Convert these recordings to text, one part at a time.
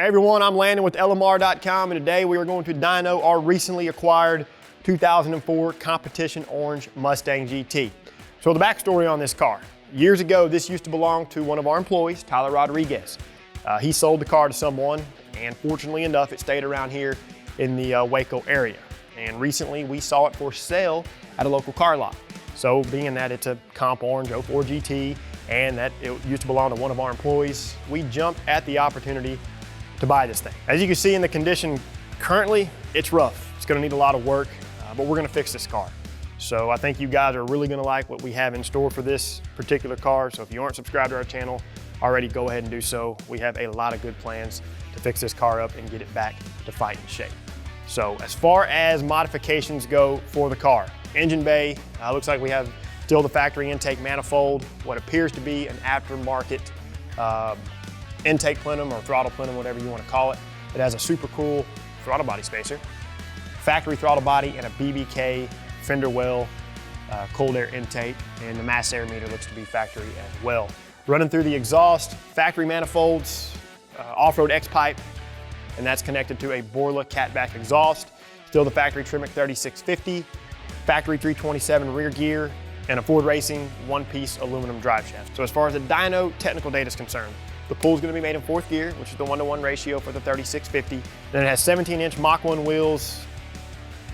everyone, I'm Landon with LMR.com, and today we are going to dyno our recently acquired 2004 Competition Orange Mustang GT. So the backstory on this car. Years ago, this used to belong to one of our employees, Tyler Rodriguez. He sold the car to someone, and fortunately enough, it stayed around here in the Waco area. And recently, we saw it for sale at a local car lot. So being that it's a Comp Orange 04 GT, and that it used to belong to one of our employees, we jumped at the opportunity to buy this thing. As you can see in the condition currently, it's rough. It's gonna need a lot of work, but we're gonna fix this car. So I think you guys are really gonna like what we have in store for this particular car. So if you aren't subscribed to our channel already, go ahead and do so. We have a lot of good plans to fix this car up and get it back to fighting shape. So as far as modifications go for the car, engine bay, looks like we have still the factory intake manifold, what appears to be an aftermarket intake plenum or throttle plenum, whatever you want to call it. It has a super cool throttle body spacer, factory throttle body, and a BBK fender well cold air intake, and the mass air meter looks to be factory as well. Running through the exhaust, factory manifolds, off-road X-pipe, and that's connected to a Borla catback exhaust. Still the factory Tremec 3650, factory 327 rear gear, and a Ford Racing one-piece aluminum drive shaft. So as far as the dyno technical data is concerned, the pool is going to be made in 4th gear, which is the 1-to-1 ratio for the 3650. Then it has 17-inch Mach 1 wheels,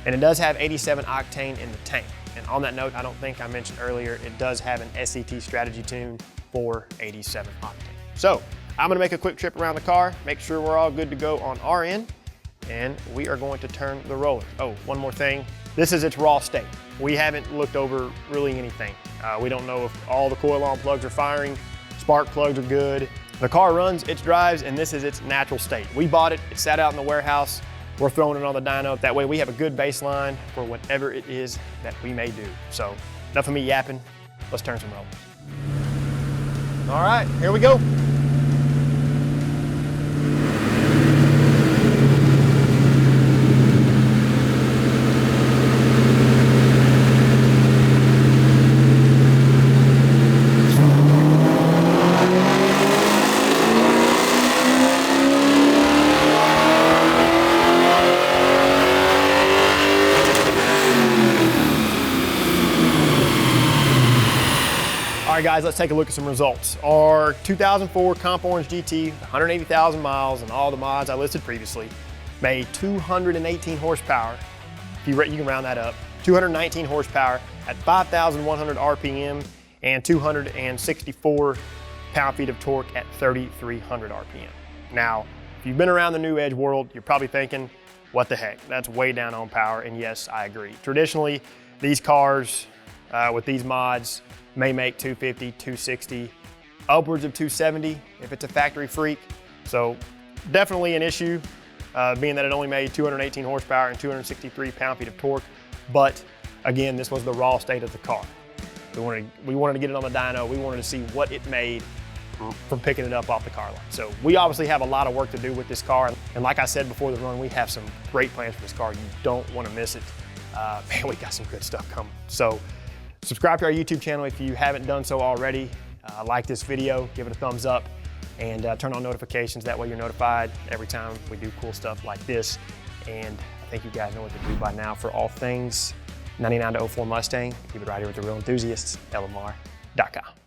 and it does have 87 octane in the tank. And on that note, I don't think I mentioned earlier, it does have an SCT strategy tune for 87 octane. So I'm going to make a quick trip around the car, make sure we're all good to go on our end, and we are going to turn the rollers. Oh, one more thing. This is its raw state. We haven't looked over really anything. We don't know if all the coil-on plugs are firing, spark plugs are good. The car runs, it drives, and this is its natural state. We bought it, it sat out in the warehouse, we're throwing it on the dyno. That way we have a good baseline for whatever it is that we may do. So enough of me yapping, let's turn some rollers. All right, here we go. All right guys, let's take a look at some results. Our 2004 Comp Orange GT, 180,000 miles and all the mods I listed previously, made 218 horsepower, you can round that up, 219 horsepower at 5,100 RPM and 264 pound-feet of torque at 3,300 RPM. Now, if you've been around the new Edge world, you're probably thinking, what the heck, that's way down on power, and yes, I agree. Traditionally, these cars with these mods may make 250, 260, upwards of 270 if it's a factory freak. So definitely an issue, being that it only made 218 horsepower and 263 pound-feet of torque. But again, this was the raw state of the car. We wanted to get it on the dyno. We wanted to see what it made from picking it up off the car line. So we obviously have a lot of work to do with this car. And like I said before the run, we have some great plans for this car. You don't want to miss it. Man, we got some good stuff coming. So subscribe to our YouTube channel if you haven't done so already. Like this video, give it a thumbs up, and turn on notifications. That way you're notified every time we do cool stuff like this. And I think you guys know what to do by now for all things 99 to 04 Mustang. Keep it right here with the real enthusiasts, LMR.com.